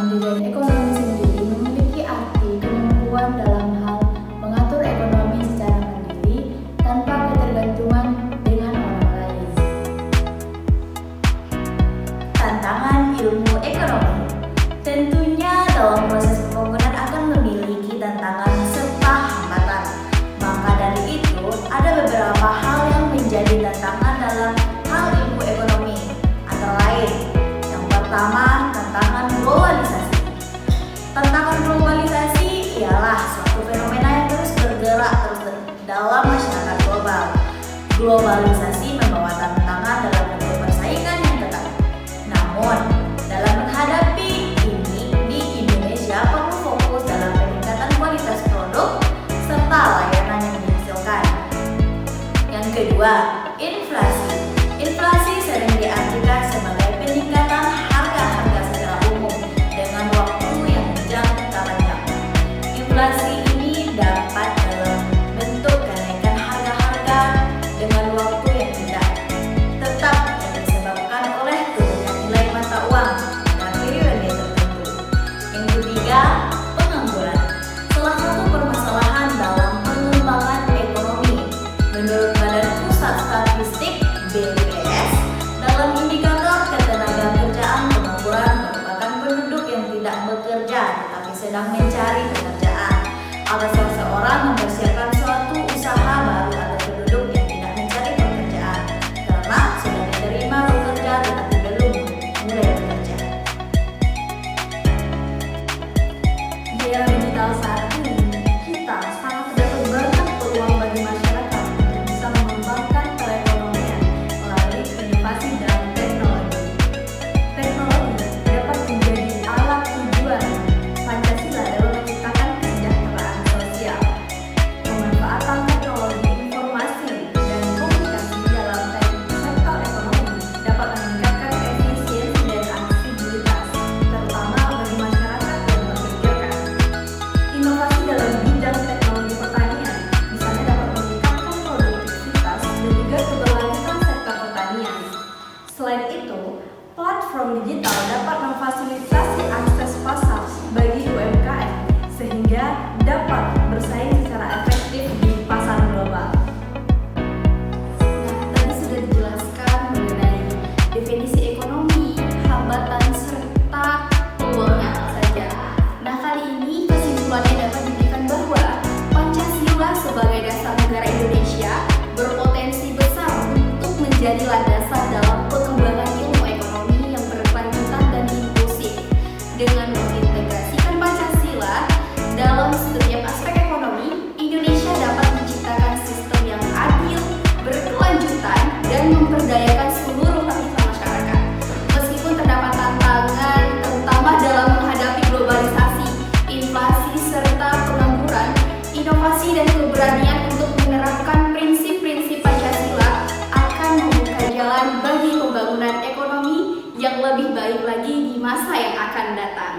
Desain ekonomi sendiri memiliki arti kemampuan dalam hal mengatur ekonomi secara mandiri tanpa ketergantungan dengan orang lain. Tantangan ilmu ekonomi. Tentunya dalam proses pembangunan akan memiliki tantangan serta hambatan. Maka dari itu, ada beberapa hal yang menjadi tantangan dalam hal ilmu ekonomi. Antara lain, yang pertama, tantangan globalisasi. Tantangan globalisasi ialah suatu fenomena yang terus bergerak dalam masyarakat global. Globalisasi membawa tantangan dalam bentuk persaingan yang ketat. Namun, dalam menghadapi ini di Indonesia perlu fokus dalam peningkatan kualitas produk serta layanan yang dihasilkan. Yang kedua, inflasi. Inflasi sering diartikan sebagai peningkatan harga-harga secara umum dengan waktu yang jangka panjang. Inflasi ini dapat dalam bentuk kenaikan harga-harga dengan waktu yang tidak tetap yang disebabkan oleh turunnya nilai mata uang pada periode tertentu. Yang ketiga, pengangguran. Salah satu permasalahan dalam pengembangan ekonomi. Menurut Badan Pusat Statistik (BPS), dalam indikator ketenagakerjaan, pengangguran merupakan penduduk yang tidak bekerja tetapi sedang mencari pekerjaan, atau seseorang mempersiapkan suatu usaha baru, atau penduduk yang tidak mencari pekerjaan karena sudah diterima bekerja tetapi belum mulai bekerja. Di era digital saat ini, kita sangat terdapat banyak peluang bagi masyarakat untuk bisa mengembangkan perekonomian melalui inovasi dan teknologi. Teknologi dapat menjadi alat tujuan Pancasila dalam menciptakan kesejahteraan sosial. Pemanfaatan teknologi informasi dan komunikasi dalam sektor ekonomi dapat meningkatkan efisiensi dan aksesibilitas, terutama bagi masyarakat yang memikirkan. Inovasi dalam bidang teknologi pertanian misalnya dapat meningkatkan produktivitas dan juga keberlanjutan sektor pertanian. Selain itu, platform digital dapat memfasilitasi akses pasar bagi UMKM sehingga dapat bersaing secara efektif di pasar global. Nah, tadi sudah dijelaskan mengenai definisi ekonomi, hambatan, serta peluangnya apa saja. Nah, kali ini kesimpulannya dapat diberikan bahwa Pancasila sebagai dasar negara Indonesia berpotensi besar untuk menjadi landasan dalam pengembangan ilmu ekonomi yang berkelanjutan dan inklusif. Dengan mengintegrasikan Pancasila dalam setiap aspek ekonomi, Indonesia dapat menciptakan sistem yang adil, berkelanjutan, dan memperdayakan seluruh lapisan masyarakat. Meskipun terdapat tantangan, terutama dalam menghadapi globalisasi, inflasi, serta pengangguran, inovasi dan keberanian untuk menerapkan prinsip-prinsip Pancasila akan membuka jalan bagi pembangunan ekonomi yang lebih baik lagi di masa yang akan datang.